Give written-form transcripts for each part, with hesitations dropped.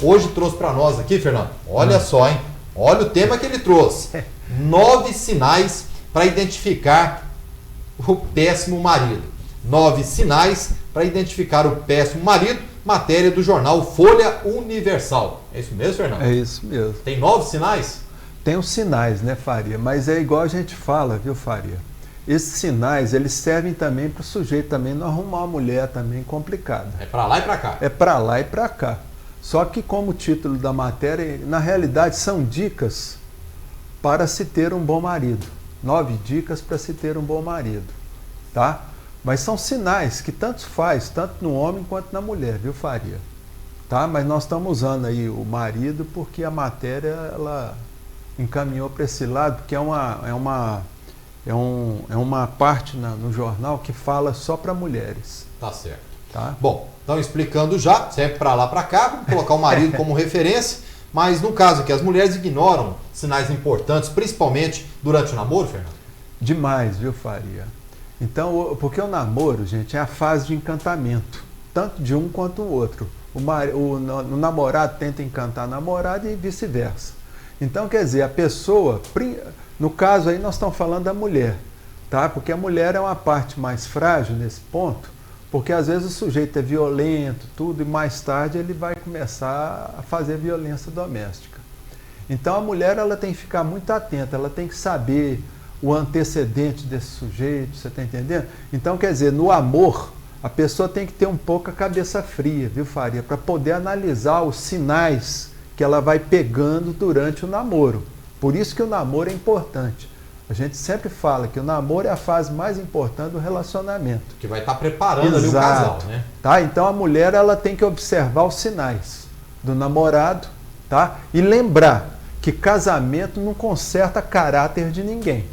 Hoje trouxe para nós aqui, Fernando, olha só, hein? Olha o tema que ele trouxe. 9 sinais para identificar o péssimo marido. 9 sinais para identificar o péssimo marido, matéria do jornal Folha Universal. É isso mesmo, Fernando? É isso mesmo. Tem 9 sinais? Tem os sinais, né, Faria? Mas é igual a gente fala, viu, Faria? Esses sinais, eles servem também para o sujeito também não arrumar uma mulher também complicada. É para lá e para cá. É para lá e para cá. Só que como o título da matéria, na realidade são dicas para se ter um bom marido. 9 dicas para se ter um bom marido, tá? Mas são sinais que tanto faz, tanto no homem quanto na mulher, viu, Faria? Tá? Mas nós estamos usando aí o marido porque a matéria, ela encaminhou para esse lado, porque é uma parte no jornal que fala só para mulheres. Tá certo. Tá? Bom, então explicando já, sempre para lá para cá, vamos colocar o marido como referência, mas no caso que as mulheres ignoram sinais importantes, principalmente durante o namoro, Fernando? Demais, viu, Faria? Então, porque o namoro, gente, é a fase de encantamento, tanto de um quanto o outro. O namorado tenta encantar a namorada e vice-versa. Então, quer dizer, a pessoa, no caso aí nós estamos falando da mulher, tá? Porque a mulher é uma parte mais frágil nesse ponto, porque às vezes o sujeito é violento, tudo, e mais tarde ele vai começar a fazer violência doméstica. Então a mulher, ela tem que ficar muito atenta, ela tem que saber o antecedente desse sujeito, você está entendendo? Então, quer dizer, no amor, a pessoa tem que ter um pouco a cabeça fria, viu, Faria? Para poder analisar os sinais que ela vai pegando durante o namoro. Por isso que o namoro é importante. A gente sempre fala que o namoro é a fase mais importante do relacionamento. Que vai estar preparando ali o casal, né? Tá? Então a mulher, ela tem que observar os sinais do namorado, tá? E lembrar que casamento não conserta caráter de ninguém,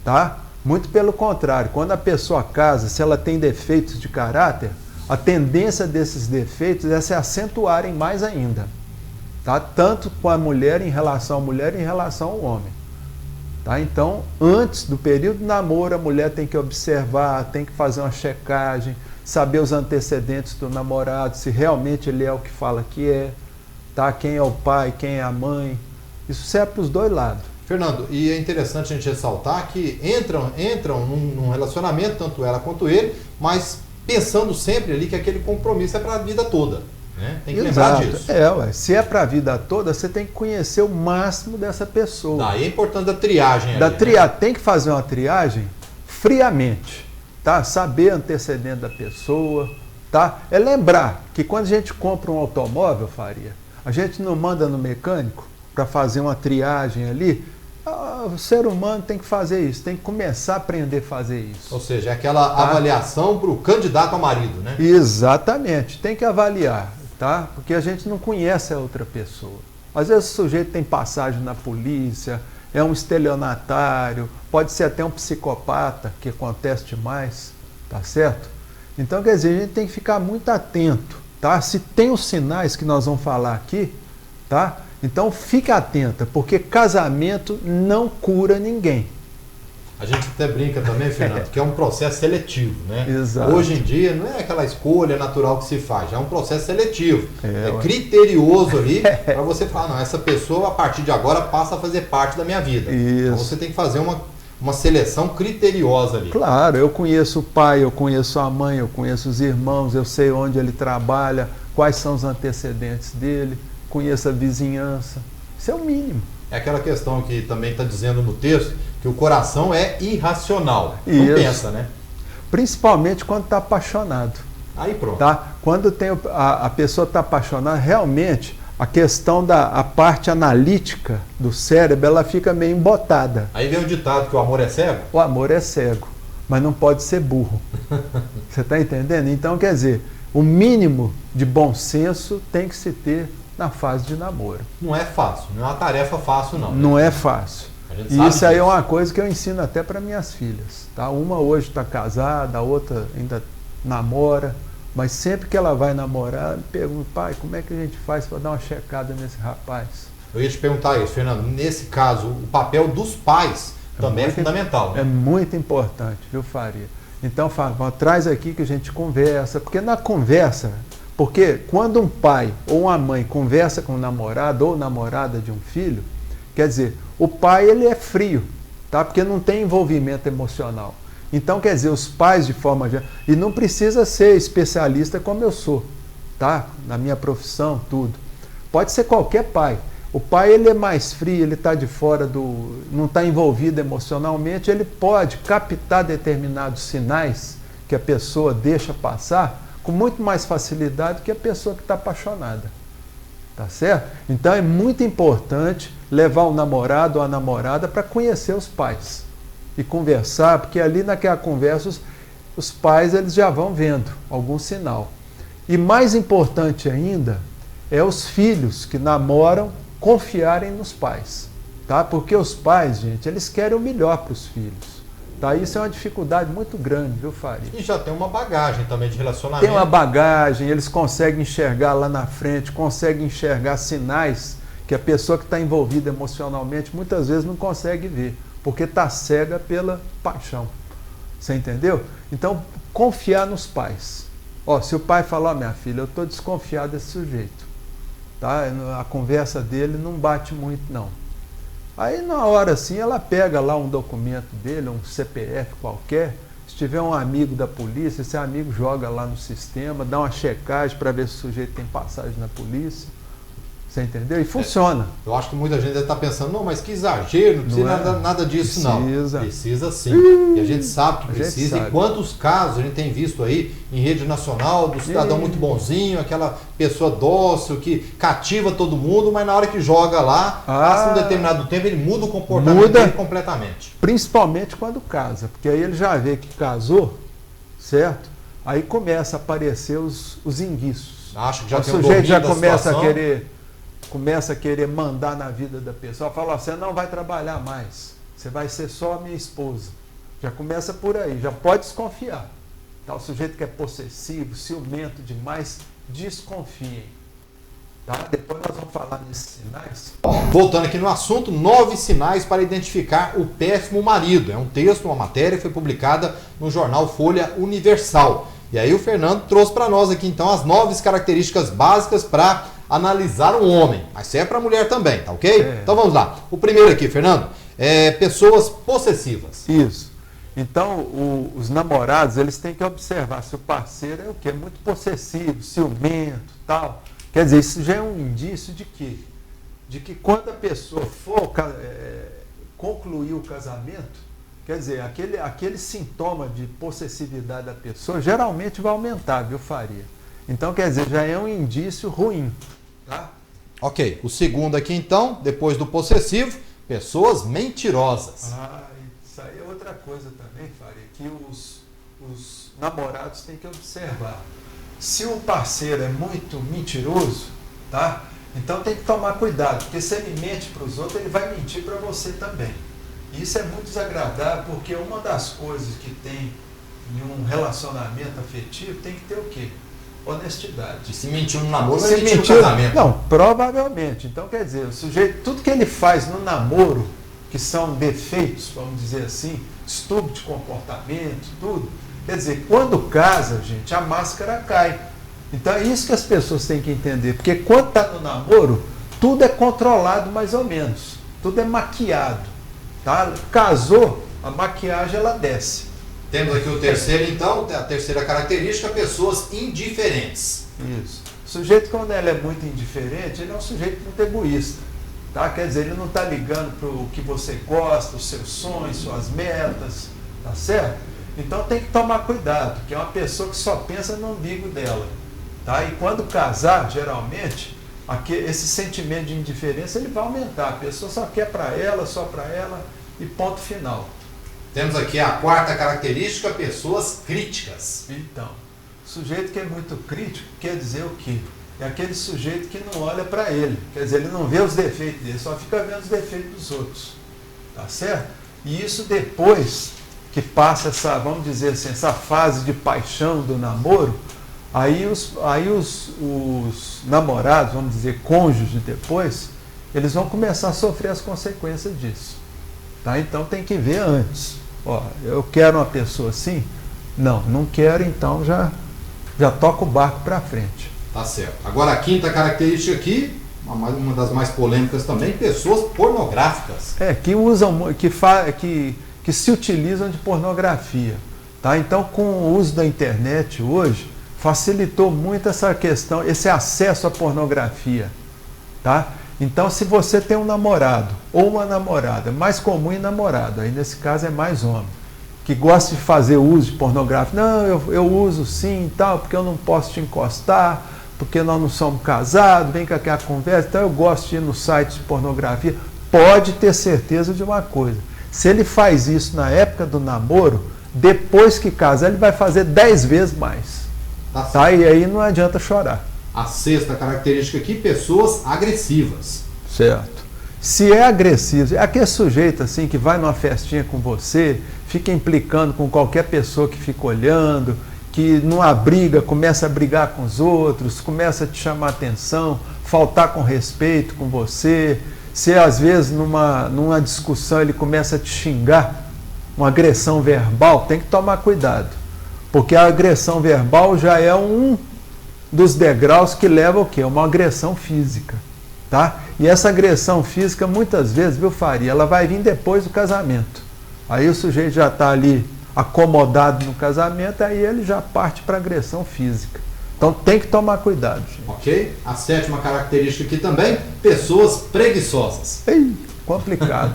tá? Muito pelo contrário, quando a pessoa casa, se ela tem defeitos de caráter, a tendência desses defeitos é se acentuarem mais ainda, tá? Tanto com a mulher em relação à mulher, em relação ao homem. Tá? Então, antes do período de namoro, a mulher tem que observar, tem que fazer uma checagem, saber os antecedentes do namorado, se realmente ele é o que fala que é, tá? Quem é o pai, quem é a mãe. Isso serve para os dois lados. Fernando, e é interessante a gente ressaltar que entram num relacionamento, tanto ela quanto ele, mas pensando sempre ali que aquele compromisso é para a vida toda. Né? Tem que lembrar disso. Se é para a vida toda, você tem que conhecer o máximo dessa pessoa. Daí é importante a triagem. Tem que fazer uma triagem friamente, tá? Saber antecedente da pessoa, tá? É lembrar que quando a gente compra um automóvel, Faria, a gente não manda no mecânico para fazer uma triagem ali. O ser humano tem que fazer isso, tem que começar a aprender a fazer isso. Ou seja, é aquela avaliação para o candidato a marido, né? Exatamente, tem que avaliar, tá? Porque a gente não conhece a outra pessoa. Às vezes o sujeito tem passagem na polícia, é um estelionatário, pode ser até um psicopata, que acontece demais, tá certo? Então, quer dizer, a gente tem que ficar muito atento, tá? Se tem os sinais que nós vamos falar aqui, tá? Então fique atenta, porque casamento não cura ninguém. A gente até brinca também, Fernando, que é um processo seletivo, né? Exato. Hoje em dia não é aquela escolha natural que se faz, é um processo seletivo. É criterioso ali para você falar, não, essa pessoa a partir de agora passa a fazer parte da minha vida. Isso. Então você tem que fazer uma seleção criteriosa ali. Claro, eu conheço o pai, eu conheço a mãe, eu conheço os irmãos, eu sei onde ele trabalha, quais são os antecedentes dele, conheço a vizinhança. Isso é o mínimo. É aquela questão que também está dizendo no texto, que o coração é irracional. Não Isso. pensa, né? Principalmente quando está apaixonado. Aí pronto. Tá? Quando a pessoa está apaixonada, realmente a questão a parte analítica do cérebro, ela fica meio embotada. Aí vem o ditado que o amor é cego? O amor é cego, mas não pode ser burro. Você está entendendo? Então, quer dizer, o mínimo de bom senso tem que se ter na fase de namoro. Não é fácil, não é uma tarefa fácil não. Não é fácil. E isso aí é uma coisa que eu ensino até para minhas filhas. Tá? Uma hoje está casada, a outra ainda namora, mas sempre que ela vai namorar, me pergunta, pai, como é que a gente faz para dar uma checada nesse rapaz? Eu ia te perguntar isso, Fernando. Nesse caso, o papel dos pais também é fundamental. Né? É muito importante, viu, Faria? Então, traz aqui que a gente conversa, porque na conversa, Porque quando um pai ou uma mãe conversa com o namorado ou namorada de um filho, quer dizer, o pai ele é frio, tá? Porque não tem envolvimento emocional. Então, quer dizer, os pais de forma geral, e não precisa ser especialista como eu sou, tá? Na minha profissão, tudo. Pode ser qualquer pai. O pai ele é mais frio, ele está de fora do, não está envolvido emocionalmente, ele pode captar determinados sinais que a pessoa deixa passar com muito mais facilidade que a pessoa que está apaixonada. Tá certo? Então é muito importante levar o namorado ou a namorada para conhecer os pais e conversar, porque ali naquela conversa os pais eles já vão vendo algum sinal. E mais importante ainda é os filhos que namoram confiarem nos pais, tá? Porque os pais, gente, eles querem o melhor para os filhos. Tá? Isso é uma dificuldade muito grande, viu, Faria? E já tem uma bagagem também de relacionamento. Tem uma bagagem, eles conseguem enxergar lá na frente, conseguem enxergar sinais que a pessoa que está envolvida emocionalmente muitas vezes não consegue ver, porque está cega pela paixão. Você entendeu? Então, confiar nos pais. Ó, se o pai falar, ó, minha filha, eu estou desconfiado desse sujeito. Tá? A conversa dele não bate muito, não. Aí, na hora assim, ela pega lá um documento dele, um CPF qualquer, se tiver um amigo da polícia, esse amigo joga lá no sistema, dá uma checagem para ver se o sujeito tem passagem na polícia. Você entendeu? E funciona. Eu acho que muita gente deve estar pensando, não, mas que exagero, não precisa nada disso, precisa. Não. Precisa sim. E a gente sabe que precisa. E quantos casos a gente tem visto aí em rede nacional do cidadão muito bonzinho, aquela pessoa dócil que cativa todo mundo, mas na hora que joga lá, passa um determinado tempo, ele muda o comportamento dele completamente. Principalmente quando casa, porque aí ele já vê que casou, certo? Aí começa a aparecer os enguiços. Acho que já o tem sujeito já começa a querer mandar na vida da pessoa, fala, você não vai trabalhar mais, você vai ser só a minha esposa. Já começa por aí, já pode desconfiar. Tá? O sujeito que é possessivo, ciumento demais, desconfiem. Tá? Depois nós vamos falar nesses sinais. Voltando aqui no assunto, 9 sinais para identificar o péssimo marido. É um texto, uma matéria que foi publicada no jornal Folha Universal. E aí o Fernando trouxe para nós aqui então as 9 características básicas para analisar um homem, mas serve para a mulher também, tá ok? Então vamos lá. O primeiro aqui, Fernando, é pessoas possessivas. Isso. Então, os namorados, eles têm que observar se o parceiro é o quê? Muito possessivo, ciumento, tal. Quer dizer, isso já é um indício de quê? De que quando a pessoa for concluir o casamento, quer dizer, aquele sintoma de possessividade da pessoa geralmente vai aumentar, viu, Faria? Então, quer dizer, já é um indício ruim. Tá? Ok, o segundo aqui então, depois do possessivo, pessoas mentirosas. Isso aí é outra coisa também, Faria, que os namorados têm que observar. Se o parceiro é muito mentiroso, tá? Então tem que tomar cuidado, porque se ele mente para os outros, ele vai mentir para você também. E isso é muito desagradável, porque uma das coisas que tem em um relacionamento afetivo tem que ter o quê? Honestidade. E se mentiu no namoro, se mentiu no casamento. Não, provavelmente. Então, quer dizer, o sujeito, tudo que ele faz no namoro, que são defeitos, vamos dizer assim, estupro de comportamento, tudo, quer dizer, quando casa, gente, a máscara cai. Então é isso que as pessoas têm que entender, porque quando está no namoro, tudo é controlado mais ou menos, tudo é maquiado. Tá? Casou, a maquiagem ela desce. Temos aqui o terceiro, então, a terceira característica, pessoas indiferentes. Isso. O sujeito, quando ele é muito indiferente, ele é um sujeito muito egoísta. Tá? Quer dizer, ele não está ligando para o que você gosta, os seus sonhos, suas metas, tá certo? Então tem que tomar cuidado, porque é uma pessoa que só pensa no umbigo dela. Tá? E quando casar, geralmente, esse sentimento de indiferença ele vai aumentar. A pessoa só quer para ela, só para ela e ponto final. Temos aqui a quarta característica, pessoas críticas. Então, sujeito que é muito crítico quer dizer o quê? É aquele sujeito que não olha para ele. Quer dizer, ele não vê os defeitos dele, só fica vendo os defeitos dos outros. Tá certo? E isso depois que passa essa, vamos dizer assim, essa fase de paixão do namoro, aí os namorados, vamos dizer, cônjuges depois, eles vão começar a sofrer as consequências disso. Tá? Então tem que ver antes. Ó, eu quero uma pessoa assim? Não quero, então já toca o barco para frente. Tá certo. Agora a quinta característica aqui, uma das mais polêmicas também, pessoas pornográficas. Que usam, que se utilizam de pornografia. Tá? Então, com o uso da internet hoje, facilitou muito essa questão, esse acesso à pornografia. Tá? Então, se você tem um namorado ou uma namorada, é mais comum em namorado, aí nesse caso é mais homem, que gosta de fazer uso de pornográfico. Não, eu uso sim e tal, porque eu não posso te encostar, porque nós não somos casados, vem com aquela conversa, então eu gosto de ir no site de pornografia. Pode ter certeza de uma coisa, se ele faz isso na época do namoro, depois que casar ele vai fazer 10 vezes mais. Tá? E aí não adianta chorar. A sexta característica aqui, pessoas agressivas. Certo. Se é agressivo, é aquele sujeito assim que vai numa festinha com você, fica implicando com qualquer pessoa que fica olhando, que numa briga começa a brigar com os outros, começa a te chamar atenção, faltar com respeito com você. Se às vezes numa discussão ele começa a te xingar, uma agressão verbal, tem que tomar cuidado. Porque a agressão verbal já é um dos degraus que leva o quê? Uma agressão física. Tá? E essa agressão física, muitas vezes, viu, Faria, ela vai vir depois do casamento. Aí o sujeito já está ali acomodado no casamento, aí ele já parte para agressão física. Então tem que tomar cuidado, gente. Ok? A sétima característica aqui também, pessoas preguiçosas. Complicado.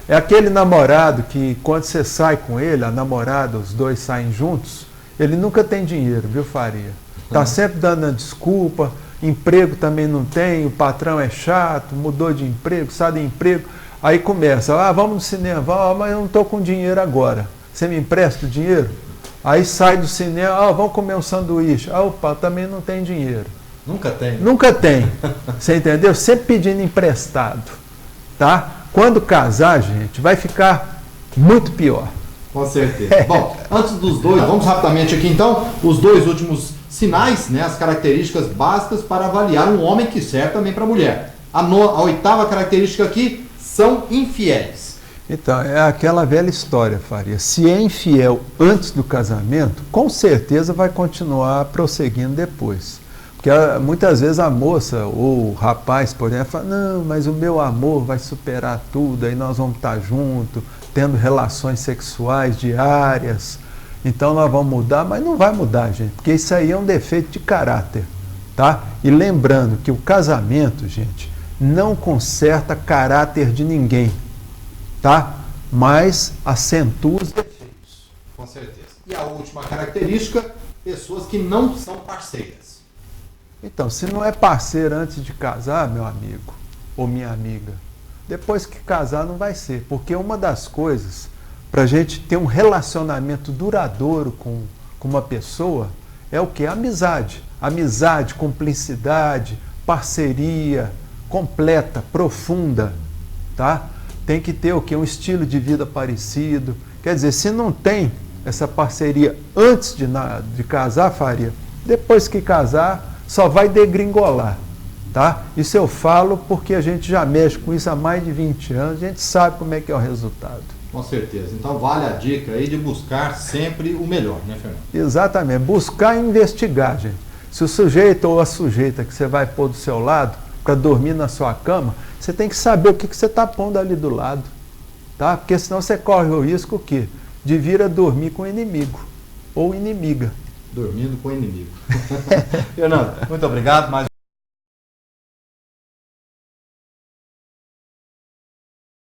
É aquele namorado que quando você sai com ele, a namorada, os dois saem juntos, ele nunca tem dinheiro, viu, Faria? Está sempre dando desculpa, emprego também não tem, o patrão é chato, mudou de emprego, sai de emprego, aí começa, vamos no cinema, mas eu não estou com dinheiro agora, você me empresta o dinheiro? Aí sai do cinema, vamos comer um sanduíche, opa, também não tem dinheiro. Nunca tem. Nunca tem, você entendeu? Sempre pedindo emprestado, tá? Quando casar, gente, vai ficar muito pior. Com certeza. Bom, antes dos dois, vamos rapidamente aqui então, os dois últimos sinais, né, as características básicas para avaliar um homem que serve também para a mulher. A oitava característica aqui, são infiéis. Então, é aquela velha história, Faria. Se é infiel antes do casamento, com certeza vai continuar prosseguindo depois. Porque muitas vezes a moça ou o rapaz, por exemplo, fala, não, mas o meu amor vai superar tudo, aí nós vamos estar juntos, tendo relações sexuais diárias, então nós vamos mudar, mas não vai mudar, gente, porque isso aí é um defeito de caráter, tá? E lembrando que o casamento, gente, não conserta caráter de ninguém, tá? Mas acentua os defeitos. Com certeza. E a última característica, pessoas que não são parceiras. Então, se não é parceiro antes de casar, meu amigo ou minha amiga, depois que casar não vai ser, porque uma das coisas para a gente ter um relacionamento duradouro com uma pessoa é o que? Amizade. Amizade, cumplicidade, parceria completa, profunda, tá? Tem que ter o que? Um estilo de vida parecido. Quer dizer, se não tem essa parceria antes de casar, Faria, depois que casar, só vai degringolar, tá? Isso eu falo porque a gente já mexe com isso há mais de 20 anos, a gente sabe como é que é o resultado. Com certeza. Então vale a dica aí de buscar sempre o melhor, né, Fernando? Exatamente. Buscar e investigar, gente. Se o sujeito ou a sujeita que você vai pôr do seu lado para dormir na sua cama, você tem que saber o que você está pondo ali do lado, tá? Porque senão você corre o risco o quê? De vir a dormir com o inimigo ou inimiga. Dormindo com o inimigo. Fernando, muito obrigado.